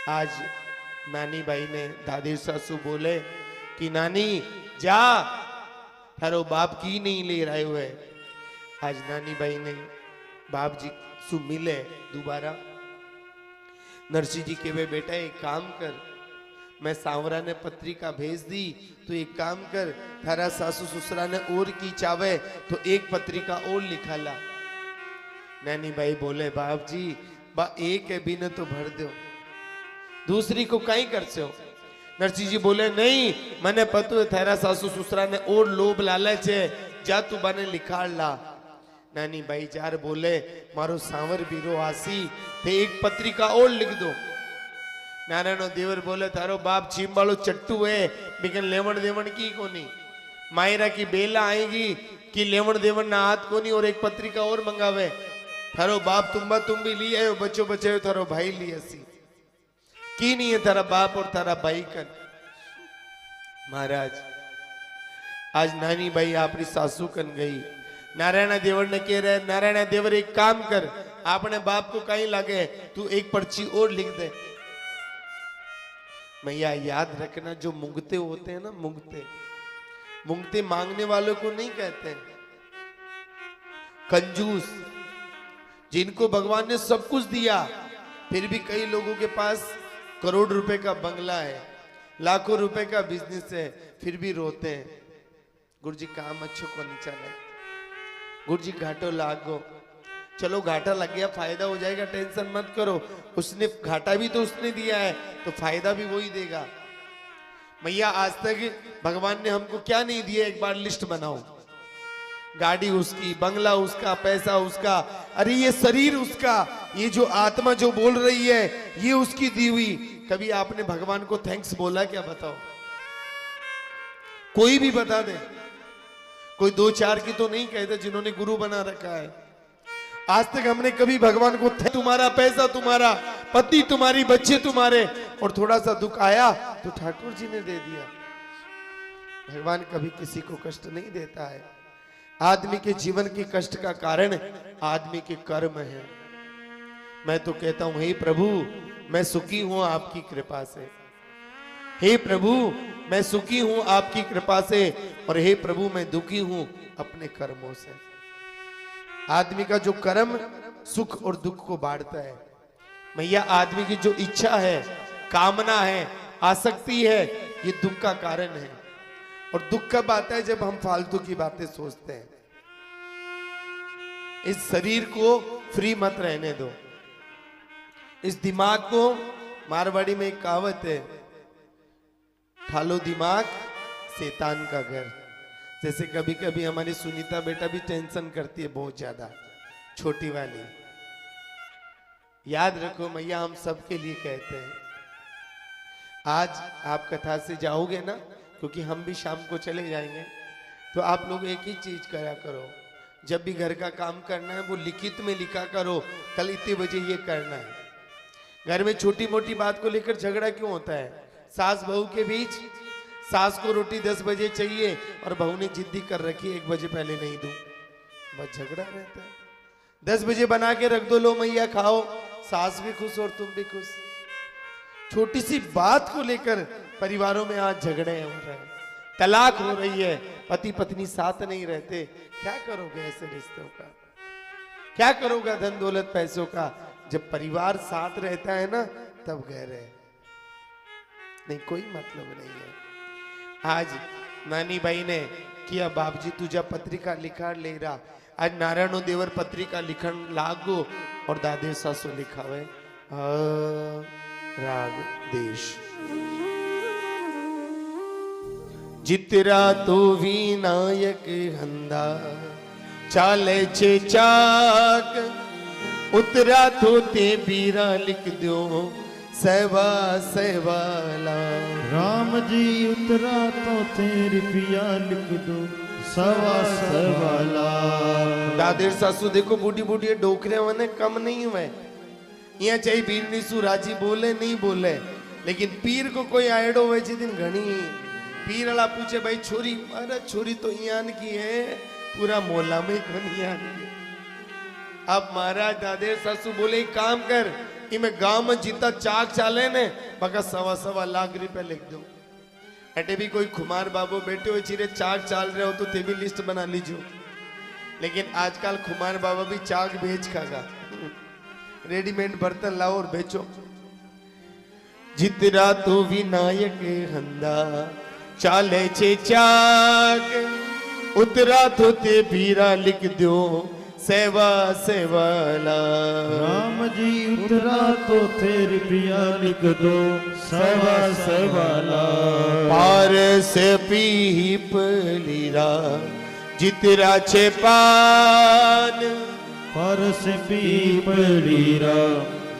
आज नानी भाई ने दादी सासू बोले कि नानी जा, थारो बाप की नहीं ले रहे हुए। आज नानी भाई ने बाप जी सु मिले दोबारा। नरसिंह जी के वे बेटा एक काम कर, मैं सांवरा ने पत्रिका भेज दी तो एक काम कर, थारा सासू ससुरा ने और की चावे तो एक पत्रिका और लिखा ला। नानी भाई बोले बाप जी बा एक है भी न तो भर दो, दूसरी को कहीं कर से हो। नरसिंह जी बोले नहीं, मैंने पता है थारा सासू ससुरा ने और लोभ लालच है, जा तू बने लिखाड़ ला। नानी भाई जार बोले मारो सांवर बीरो आसी ते एक पत्रिका और लिख दो। नारायण देवर बोले थारो बाप चीम वालो चट्टू है, लेकिन लेवण देवण की कोनी, मायरा की बेला आएगी कि लेवण देवण ना हाथ कोनी और एक पत्रिका और मंगावे। थारो बाप तुम भी लिए आयो, बच्चों बच्चे थारो भाई लिए सी की नहीं है थारा बाप और थारा भाई कर। महाराज आज नानी भाई आपरी सासू कन गई। नारायण देवर ने कह रहे नारायण देवर एक काम कर, आपने बाप को कहीं लगे तू एक पर्ची और लिख दे। मैया याद रखना जो मुंगते होते हैं ना, मुंगते मांगने वालों को नहीं कहते, कंजूस जिनको भगवान ने सब कुछ दिया फिर भी कई लोगों के पास करोड़ रुपए का बंगला है, लाखों रुपए का बिजनेस है, फिर भी रोते हैं गुरुजी काम अच्छो को नहीं चला, गुरुजी घाटो लागो। चलो घाटा लग गया, फायदा हो जाएगा, टेंशन मत करो, उसने घाटा भी तो उसने दिया है तो फायदा भी वही देगा। मैया आज तक भगवान ने हमको क्या नहीं दिया, एक बार लिस्ट बनाओ, गाड़ी उसकी, बंगला उसका, पैसा उसका, अरे ये शरीर उसका, ये जो आत्मा जो बोल रही है ये उसकी दी हुई। कभी आपने भगवान को थैंक्स बोला क्या? बताओ, कोई भी बता दे। कोई दो चार की तो नहीं कहते जिन्होंने गुरु बना रखा है। आज तक हमने कभी भगवान को तुम्हारा पैसा, तुम्हारा पति, तुम्हारी बच्चे तुम्हारे, और थोड़ा सा दुख आया तो ठाकुर जी ने दे दिया। भगवान कभी किसी को कष्ट नहीं देता है। आदमी के जीवन के कष्ट का कारण आदमी के कर्म है। मैं तो कहता हूं हे प्रभु मैं सुखी हूं आपकी कृपा से, हे प्रभु मैं सुखी हूं आपकी कृपा से, और हे प्रभु मैं दुखी हूं अपने कर्मों से। आदमी का जो कर्म सुख और दुख को बांटता है। मैया आदमी की जो इच्छा है, कामना है, आसक्ति है, ये दुख का कारण है। और दुख कब आता है? जब हम फालतू की बातें सोचते हैं। इस शरीर को फ्री मत रहने दो, इस दिमाग को, मारवाड़ी में एक कहावत है, ठालो दिमाग शैतान का घर। जैसे कभी कभी हमारी सुनीता बेटा भी टेंशन करती है बहुत ज्यादा, छोटी वाली। याद रखो मैया हम सबके लिए कहते हैं। आज आप कथा से जाओगे ना, क्योंकि हम भी शाम को चले जाएंगे, तो आप लोग एक ही चीज करा करो, जब भी घर का काम करना है वो लिखित में लिखा करो, कल इतने बजे ये करना है। घर में छोटी मोटी बात को लेकर झगड़ा क्यों होता है? सास बहू के बीच, सास को रोटी 10 बजे चाहिए और बहू ने जिद्दी कर रखी 1 बजे पहले नहीं दूं, बस झगड़ा रहता है। 10 बजे बना के रख दो, लो मैया खाओ, सास भी खुश और तुम भी खुश। छोटी सी बात को लेकर परिवारों में आज झगड़े हो रहे हैं, तलाक हो रही है, पति पत्नी साथ नहीं रहते। क्या करोगे ऐसे रिश्तों का? क्या करोगे धन दौलत पैसों का? जब परिवार साथ रहता है ना तब गहरे, नहीं कोई मतलब नहीं है। आज नानी भाई ने किया बाप जी तुझा पत्रिका लिखा ले रहा। आज नारायणो देवर पत्रिका लिखन लागो और दादे सासु लिखावे राग देश। जितरा तो विनायक हंदा चाले छे चाक, उतरा तो ते बीरा लिख दो सेवा सेवाला। राम जी उतरा तो तेरी पिया लिख दो सवा सवाला। दादेर सासू देखो बूढ़ी बूढ़ी डोकरे वने कम नहीं हुए, यहाँ चाहे बीरनी सु राजी बोले नहीं बोले, लेकिन पीर को कोई आयडो वे दिन घनी पीर वाला पूछे भाई छोरी, अरे छोरी तो यान की है, पूरा मोहल्ला में घनी यान की। अब महाराज दादेर सासू बोले काम कर, इमें गांव में जितना चाक चाले ने बका 1.25 लाख रुपए लिख दो। अटे भी कोई खुमार बाबू बैठे हो चिरे चाक चाल रहे हो तो ते भी लिस्ट बना लीजिए। लेकिन आजकल खुमार बाबा भी चाक बेच खागा, रेडीमेड बर्तन लाओ और बेचो। जितरा तो विनायक हंदा चाले छे चाक, उतरा तो ते बीरा लिख दो सेवा सेवाला। राम जी उतरा तो थे रुपया लिख दो सेवा सेवाला। पार से पीपलीरा जितरा छे पान, पर से पीपलीरा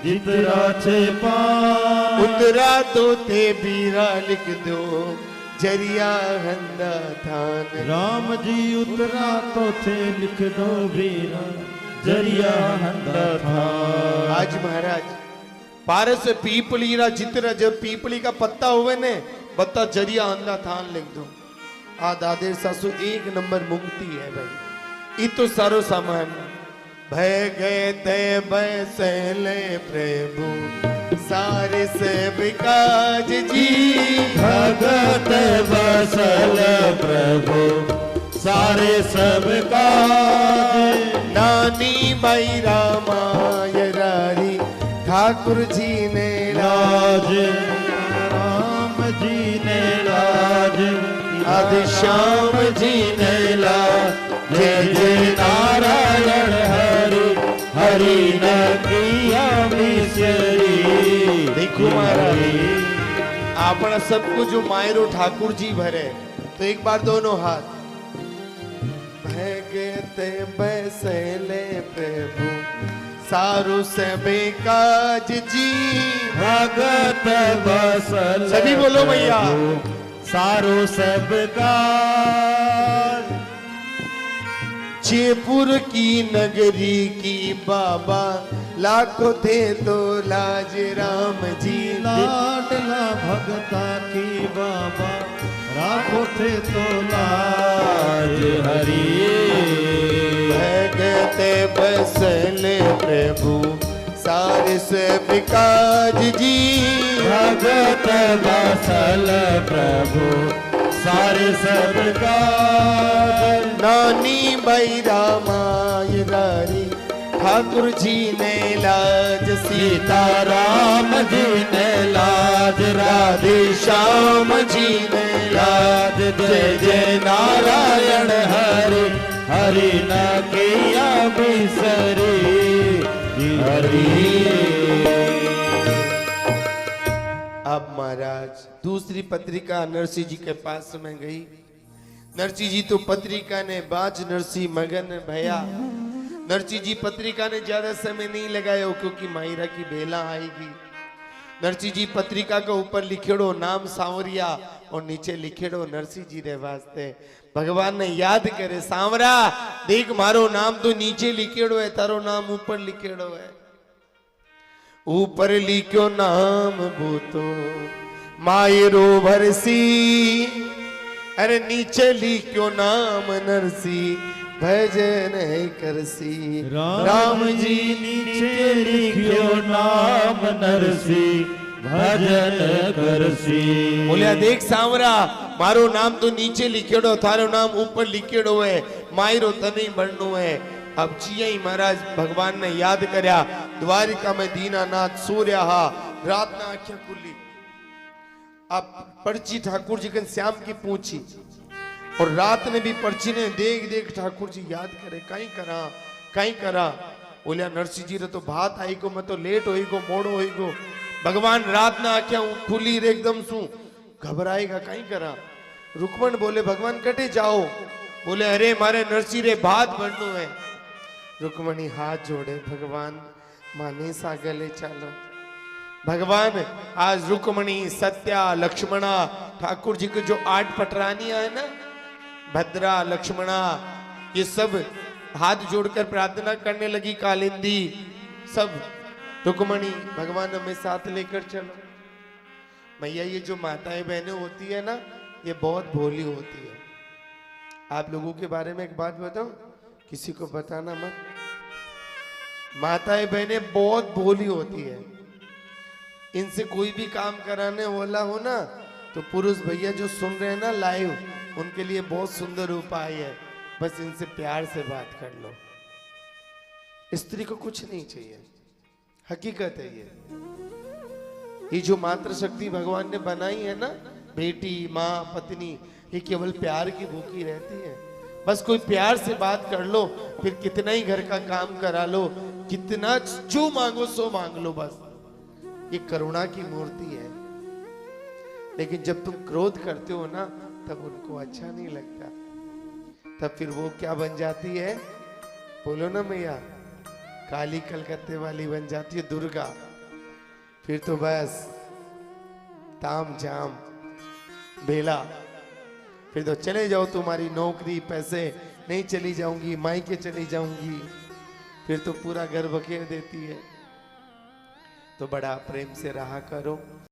जितरा छे पान। उतरा तो ते बीरा लिख दो जरिया हंदा थान। राम जी उतरा तो थे लिख दो वीरा जरिया हंदा था। आज महाराज पारस पीपलीरा जितरा, जब पीपली का पत्ता हुए ने बत्ता जरिया हंदा थान लिख दो। आ दादेर सासू 1 नंबर मुंगती है भाई। इतो सारो सामान भय गए ते बैसले प्रभु सारे सब काज जी। भगत बसल प्रभु सारे सब काज। नानी बाई रामाय रारी ठाकुर जी ने राज राम जी ने राज आदि श्याम जी ने लाज। जय जय नारायण हरि हरि न किया मिसरी। देखो महाराज अपना सबको जो मायरो ठाकुर जी भरे तो एक बार दोनों हाथ भगते बैसले प्रभु सारू से बेकाज जी। भगत बसल सभी बोलो भैया सारो सब काज। जयपुर की नगरी की बाबा लाखों थे तो लाज राम जी। लाडला भगता की बाबा राखो थे तो लाज हरि। भगते बसले प्रभु सारे से विकाज जी। भगत बसल प्रभु सारे सब काज। नानी बाई रामाय रारी ठाकुर जी ने लाज। सीता राम जी ने लाज राधे श्याम जी ने लाज। जय जय नारायण हरि हरि न किया बिसरी हरि। अब महाराज दूसरी पत्रिका नरसिंह जी के पास में गई। नरसिंह जी तो पत्रिका ने बाज नरसिंह मगन भैया। नरसिंह जी पत्रिका ने ज्यादा समय नहीं लगाया क्योंकि मायरा की बेला आएगी। नरसिंह जी पत्रिका के ऊपर लिखेड़ो नाम सांवरिया और नीचे लिखेड़ो नरसिंह जी रे वास्ते। भगवान ने याद करे सांवरा देख मारो नाम तो नीचे लिखेड़ो है, तारो नाम ऊपर लिखेड़ो है। ऊपर लिखो नाम भूतो मायरो भरसी, अरे नीचे लिखो नाम नरसी भजन है करसी। राम जी नीचे लिखियो नाम नरसी भजन करसी। बोलिया देख सांवरा मारो नाम तो नीचे लिखेड़ो, थारो नाम ऊपर लिखेड़ो है, मायरो तने बननो है। अब जिया ही महाराज भगवान ने याद करया द्वारिका में दीनानाथ सो रहा, रात ना आंखें खुली। अब पर्ची ठाकुर जी के श्याम की पूछी और रात ने भी पर्ची ने देख देख ठाकुर जी याद करे कहीं करा। बोलिया नरसिंह जी रे तो भात आई को मैं तो लेट होई गो मोड़ो होई गो। भगवान रात ना आंखें खुली रे एकदम सू घबराएगा कहीं करा। रुक्मण बोले भगवान कटे जाओ। बोले अरे मारे नरसिंह रे भात बननो है। रुक्मणी हाथ जोड़े भगवान माने सा गले चालो। भगवान आज रुक्मणी सत्या लक्ष्मणा ठाकुर जी के जो 8 पटरानियां है ना भद्रा लक्ष्मणा ये सब हाथ जोड़कर प्रार्थना करने लगी। कालिंदी सब रुक्मणी भगवान हमें साथ लेकर चलो। भैया ये जो माताएं बहनें होती है ना ये बहुत भोली होती है। आप लोगों के बारे में एक बात बताऊं, किसी को बताना मत। माताएं बहनें बहुत भोली होती है। इनसे कोई भी काम कराने वाला हो ना, तो पुरुष भैया जो सुन रहे हैं ना लाइव, उनके लिए बहुत सुंदर उपाय है। बस इनसे प्यार से बात कर लो। स्त्री को कुछ नहीं चाहिए, हकीकत है ये जो मातृ शक्ति भगवान ने बनाई है ना, बेटी, माँ, पत्नी, ये केवल प्यार की भूखी रहती है। बस कोई प्यार से बात कर लो, फिर कितना ही घर का काम करा लो, कितना जो मांगो सो मांग लो, बस ये करुणा की मूर्ति है। लेकिन जब तुम क्रोध करते हो ना, तब उनको अच्छा नहीं लगता। तब फिर वो क्या बन जाती है, बोलो ना मैया, काली कलकत्ते वाली बन जाती है, दुर्गा। फिर तो बस ताम झाम बेला, फिर तो चले जाओ, तुम्हारी नौकरी पैसे नहीं, चली जाऊंगी मायके चली जाऊंगी, फिर तो पूरा घर बखेर देती है। तो बड़ा प्रेम से रहा करो।